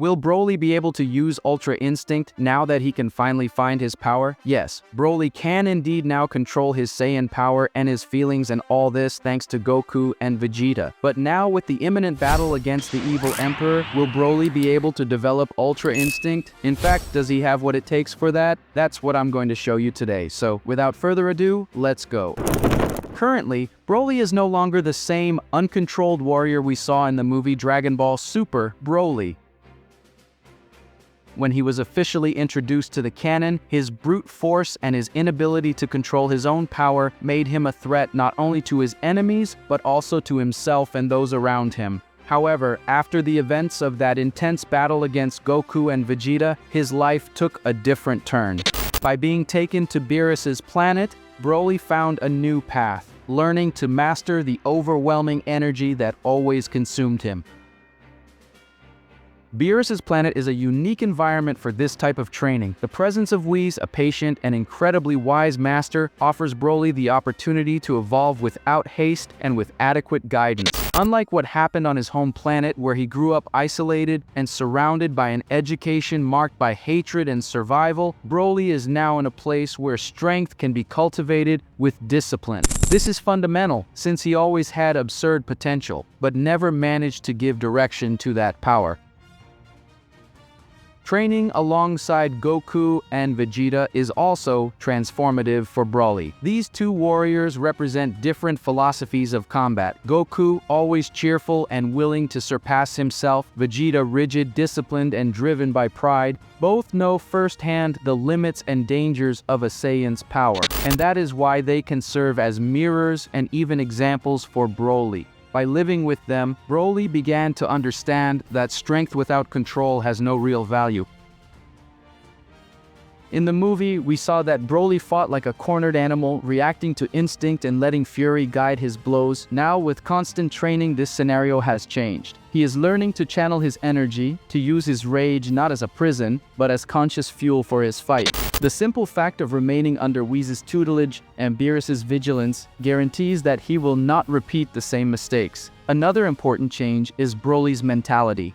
Will Broly be able to use Ultra Instinct now that he can finally find his power? Yes, Broly can indeed now control his Saiyan power and his feelings, and all this thanks to Goku and Vegeta. But now with the imminent battle against the evil Emperor, will Broly be able to develop Ultra Instinct? In fact, does he have what it takes for that? That's what I'm going to show you today. So without further ado, let's go. Currently, Broly is no longer the same uncontrolled warrior we saw in the movie Dragon Ball Super Broly. When he was officially introduced to the canon, his brute force and his inability to control his own power made him a threat not only to his enemies, but also to himself and those around him. However, after the events of that intense battle against Goku and Vegeta, his life took a different turn. By being taken to Beerus's planet, Broly found a new path, learning to master the overwhelming energy that always consumed him. Beerus's planet is a unique environment for this type of training. The presence of Whis, a patient and incredibly wise master, offers Broly the opportunity to evolve without haste and with adequate guidance. Unlike what happened on his home planet, where he grew up isolated and surrounded by an education marked by hatred and survival, Broly is now in a place where strength can be cultivated with discipline. This is fundamental, since he always had absurd potential, but never managed to give direction to that power. Training alongside Goku and Vegeta is also transformative for Broly. These two warriors represent different philosophies of combat. Goku, always cheerful and willing to surpass himself. Vegeta, rigid, disciplined, and driven by pride. Both know firsthand the limits and dangers of a Saiyan's power, and that is why they can serve as mirrors and even examples for Broly. By living with them, Broly began to understand that strength without control has no real value. In the movie, we saw that Broly fought like a cornered animal, reacting to instinct and letting fury guide his blows. Now, with constant training, this scenario has changed. He is learning to channel his energy, to use his rage not as a prison, but as conscious fuel for his fight. The simple fact of remaining under Whis' tutelage and Beerus' vigilance guarantees that he will not repeat the same mistakes. Another important change is Broly's mentality.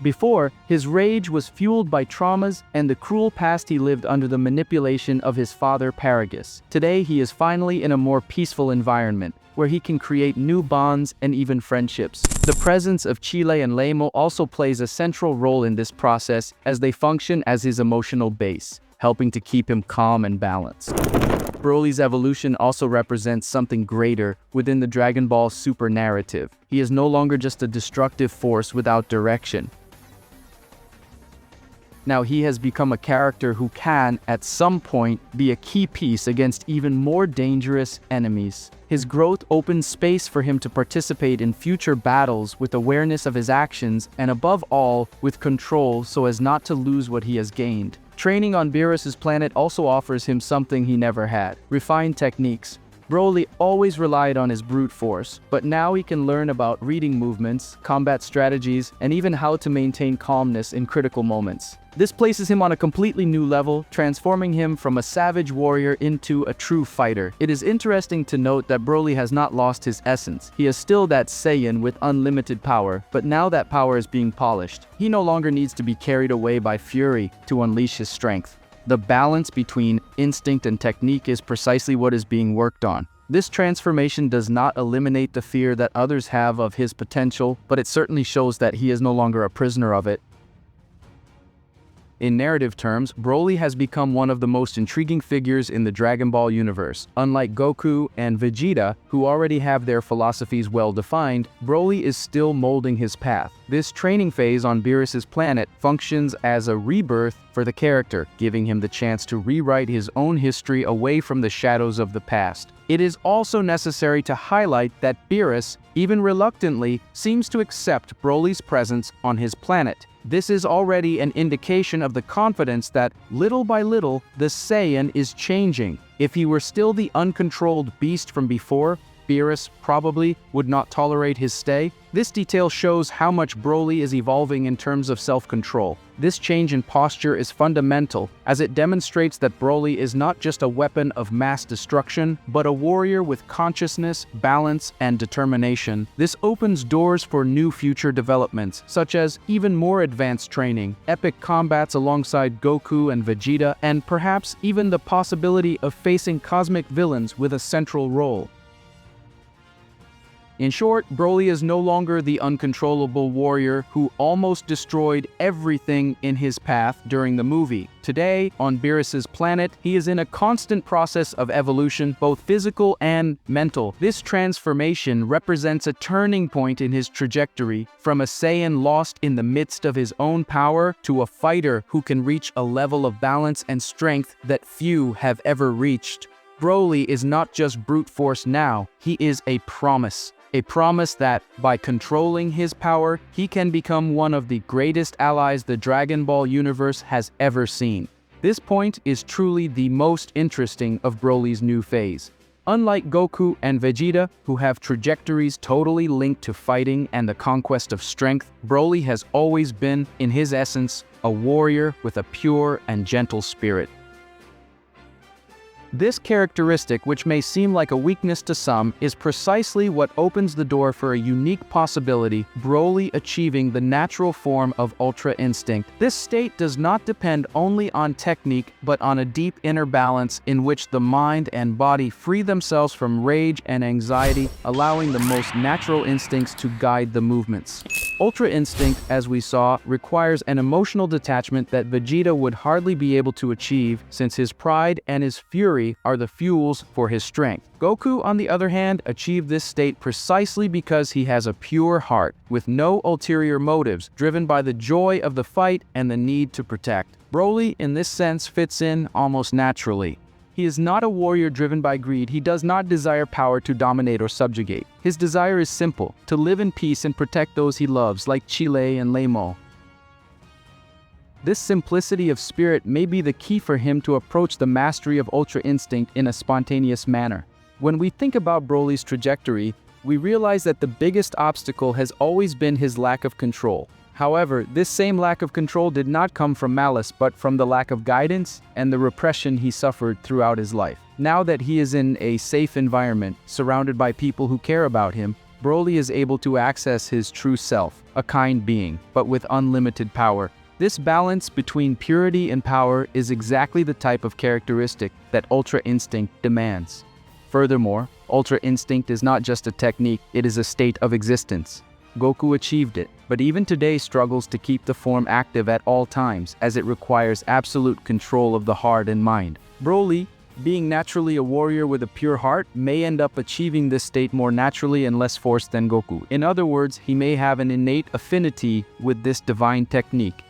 Before, his rage was fueled by traumas and the cruel past he lived under the manipulation of his father Paragus. Today, he is finally in a more peaceful environment, where he can create new bonds and even friendships. The presence of Chile and Lemo also plays a central role in this process, as they function as his emotional base, helping to keep him calm and balanced. Broly's evolution also represents something greater within the Dragon Ball Super narrative. He is no longer just a destructive force without direction. Now he has become a character who can, at some point, be a key piece against even more dangerous enemies. His growth opens space for him to participate in future battles with awareness of his actions and, above all, with control so as not to lose what he has gained. Training on Beerus' planet also offers him something he never had: refined techniques. Broly always relied on his brute force, but now he can learn about reading movements, combat strategies, and even how to maintain calmness in critical moments. This places him on a completely new level, transforming him from a savage warrior into a true fighter. It is interesting to note that Broly has not lost his essence. He is still that Saiyan with unlimited power, but now that power is being polished. He no longer needs to be carried away by fury to unleash his strength. The balance between instinct and technique is precisely what is being worked on. This transformation does not eliminate the fear that others have of his potential, but it certainly shows that he is no longer a prisoner of it. In narrative terms, Broly has become one of the most intriguing figures in the Dragon Ball universe. Unlike Goku and Vegeta, who already have their philosophies well defined, Broly is still molding his path. This training phase on Beerus' planet functions as a rebirth for the character, giving him the chance to rewrite his own history away from the shadows of the past. It is also necessary to highlight that Beerus, even reluctantly, seems to accept Broly's presence on his planet. This is already an indication of the confidence that, little by little, the Saiyan is changing. If he were still the uncontrolled beast from before, Beerus probably would not tolerate his stay. This detail shows how much Broly is evolving in terms of self-control. This change in posture is fundamental, as it demonstrates that Broly is not just a weapon of mass destruction, but a warrior with consciousness, balance, and determination. This opens doors for new future developments, such as even more advanced training, epic combats alongside Goku and Vegeta, and perhaps even the possibility of facing cosmic villains with a central role. In short, Broly is no longer the uncontrollable warrior who almost destroyed everything in his path during the movie. Today, on Beerus's planet, he is in a constant process of evolution, both physical and mental. This transformation represents a turning point in his trajectory, from a Saiyan lost in the midst of his own power to a fighter who can reach a level of balance and strength that few have ever reached. Broly is not just brute force now, he is a promise. A promise that, by controlling his power, he can become one of the greatest allies the Dragon Ball universe has ever seen. This point is truly the most interesting of Broly's new phase. Unlike Goku and Vegeta, who have trajectories totally linked to fighting and the conquest of strength, Broly has always been, in his essence, a warrior with a pure and gentle spirit. This characteristic, which may seem like a weakness to some, is precisely what opens the door for a unique possibility: Broly achieving the natural form of Ultra Instinct. This state does not depend only on technique, but on a deep inner balance in which the mind and body free themselves from rage and anxiety, allowing the most natural instincts to guide the movements. Ultra Instinct, as we saw, requires an emotional detachment that Vegeta would hardly be able to achieve, since his pride and his fury are the fuels for his strength. Goku, on the other hand, achieved this state precisely because he has a pure heart, with no ulterior motives, driven by the joy of the fight and the need to protect. Broly, in this sense, fits in almost naturally. He is not a warrior driven by greed. He does not desire power to dominate or subjugate. His desire is simple: to live in peace and protect those he loves, like Chile and Lemo. This simplicity of spirit may be the key for him to approach the mastery of Ultra Instinct in a spontaneous manner. When we think about Broly's trajectory, we realize that the biggest obstacle has always been his lack of control. However, this same lack of control did not come from malice, but from the lack of guidance and the repression he suffered throughout his life. Now that he is in a safe environment, surrounded by people who care about him, Broly is able to access his true self, a kind being, but with unlimited power. This balance between purity and power is exactly the type of characteristic that Ultra Instinct demands. Furthermore, Ultra Instinct is not just a technique, it is a state of existence. Goku achieved it, but even today struggles to keep the form active at all times, as it requires absolute control of the heart and mind. Broly, being naturally a warrior with a pure heart, may end up achieving this state more naturally and less forced than Goku. In other words, he may have an innate affinity with this divine technique.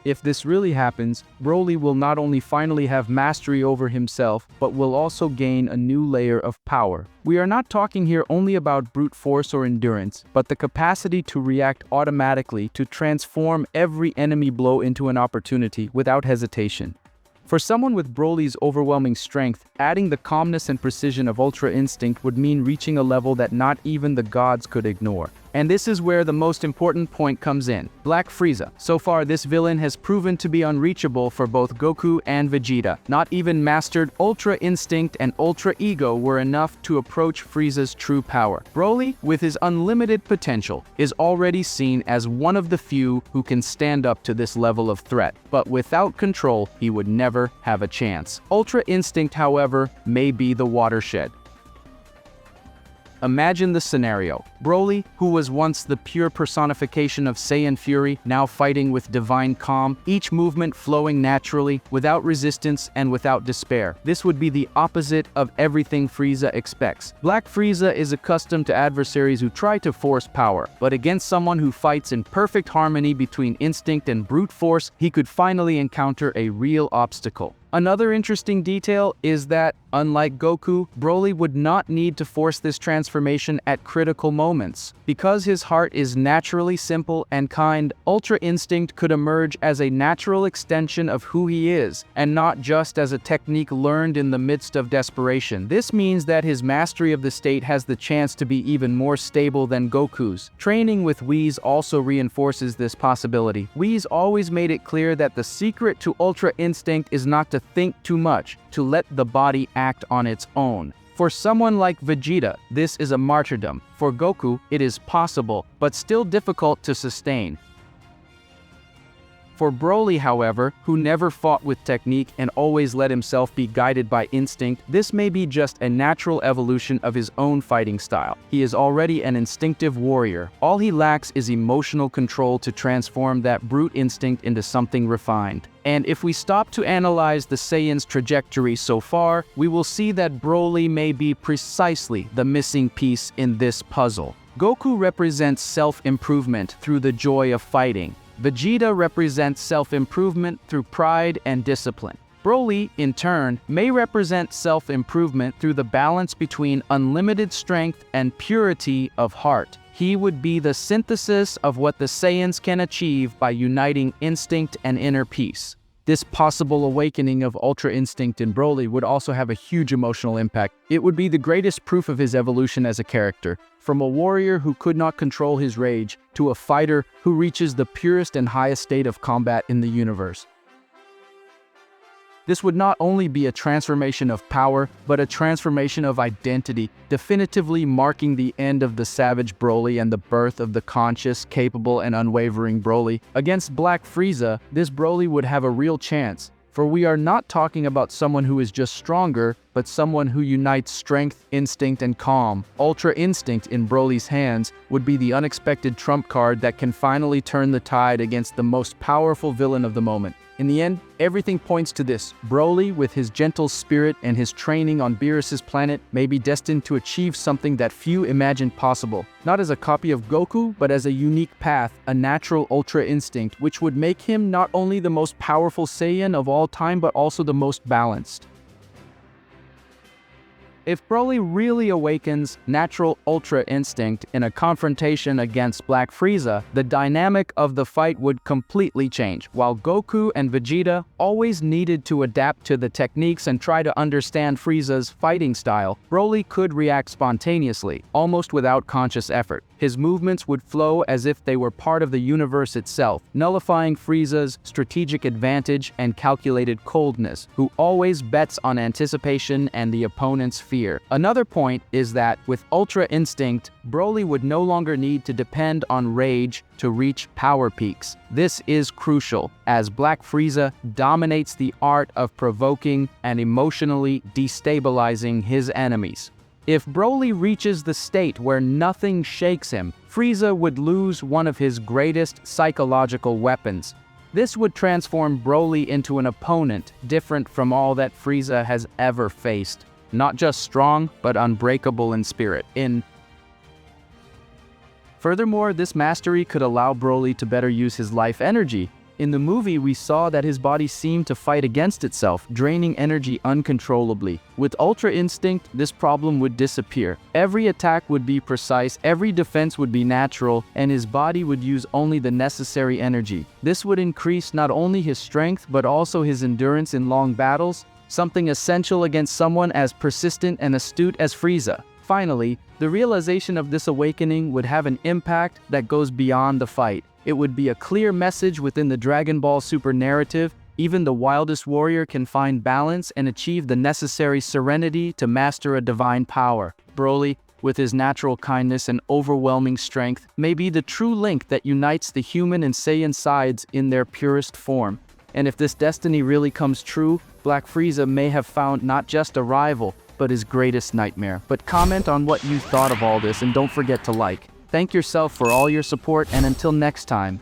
If this really happens, Broly will not only finally have mastery over himself, but will also gain a new layer of power. We are not talking here only about brute force or endurance, but the capacity to react automatically, to transform every enemy blow into an opportunity without hesitation. For someone with Broly's overwhelming strength, adding the calmness and precision of Ultra Instinct would mean reaching a level that not even the gods could ignore. And this is where the most important point comes in: Black Frieza. So far, this villain has proven to be unreachable for both Goku and Vegeta. Not even mastered Ultra Instinct and Ultra Ego were enough to approach Frieza's true power. Broly, with his unlimited potential, is already seen as one of the few who can stand up to this level of threat. But without control, he would never have a chance. Ultra Instinct, however, may be the watershed. Imagine the scenario. Broly, who was once the pure personification of Saiyan fury, now fighting with divine calm, each movement flowing naturally, without resistance and without despair. This would be the opposite of everything Frieza expects. Black Frieza is accustomed to adversaries who try to force power, but against someone who fights in perfect harmony between instinct and brute force, he could finally encounter a real obstacle. Another interesting detail is that, unlike Goku, Broly would not need to force this transformation at critical moments. Because his heart is naturally simple and kind, Ultra Instinct could emerge as a natural extension of who he is, and not just as a technique learned in the midst of desperation. This means that his mastery of the state has the chance to be even more stable than Goku's. Training with Whis also reinforces this possibility. Whis always made it clear that the secret to Ultra Instinct is not to think too much, to let the body act on its own. For someone like Vegeta, this is a martyrdom. For Goku, it is possible, but still difficult to sustain. For Broly, however, who never fought with technique and always let himself be guided by instinct, this may be just a natural evolution of his own fighting style. He is already an instinctive warrior. All he lacks is emotional control to transform that brute instinct into something refined. And if we stop to analyze the Saiyan's trajectory so far, we will see that Broly may be precisely the missing piece in this puzzle. Goku represents self-improvement through the joy of fighting. Vegeta represents self-improvement through pride and discipline. Broly, in turn, may represent self-improvement through the balance between unlimited strength and purity of heart. He would be the synthesis of what the Saiyans can achieve by uniting instinct and inner peace. This possible awakening of Ultra Instinct in Broly would also have a huge emotional impact. It would be the greatest proof of his evolution as a character. From a warrior who could not control his rage, to a fighter who reaches the purest and highest state of combat in the universe. This would not only be a transformation of power, but a transformation of identity, definitively marking the end of the savage Broly and the birth of the conscious, capable, and unwavering Broly. Against Black Frieza, this Broly would have a real chance. For we are not talking about someone who is just stronger, but someone who unites strength, instinct, and calm. Ultra Instinct in Broly's hands would be the unexpected trump card that can finally turn the tide against the most powerful villain of the moment. In the end, everything points to this. Broly, with his gentle spirit and his training on Beerus' planet, may be destined to achieve something that few imagined possible. Not as a copy of Goku, but as a unique path, a natural Ultra Instinct, which would make him not only the most powerful Saiyan of all time, but also the most balanced. If Broly really awakens natural Ultra Instinct in a confrontation against Black Frieza, the dynamic of the fight would completely change. While Goku and Vegeta always needed to adapt to the techniques and try to understand Frieza's fighting style, Broly could react spontaneously, almost without conscious effort. His movements would flow as if they were part of the universe itself, nullifying Frieza's strategic advantage and calculated coldness, who always bets on anticipation and the opponent's fear. Another point is that, with Ultra Instinct, Broly would no longer need to depend on rage to reach power peaks. This is crucial, as Black Frieza dominates the art of provoking and emotionally destabilizing his enemies. If Broly reaches the state where nothing shakes him, Frieza would lose one of his greatest psychological weapons. This would transform Broly into an opponent different from all that Frieza has ever faced. Not just strong, but unbreakable in spirit. Furthermore, this mastery could allow Broly to better use his life energy. In the movie, we saw that his body seemed to fight against itself, draining energy uncontrollably. With Ultra Instinct, this problem would disappear. Every attack would be precise, every defense would be natural, and his body would use only the necessary energy. This would increase not only his strength, but also his endurance in long battles, something essential against someone as persistent and astute as Frieza. Finally, the realization of this awakening would have an impact that goes beyond the fight. It would be a clear message within the Dragon Ball Super narrative. Even the wildest warrior can find balance and achieve the necessary serenity to master a divine power. Broly, with his natural kindness and overwhelming strength, may be the true link that unites the human and Saiyan sides in their purest form. And if this destiny really comes true, Black Frieza may have found not just a rival, but his greatest nightmare. But comment on what you thought of all this, and don't forget to like. Thank yourself for all your support, and until next time.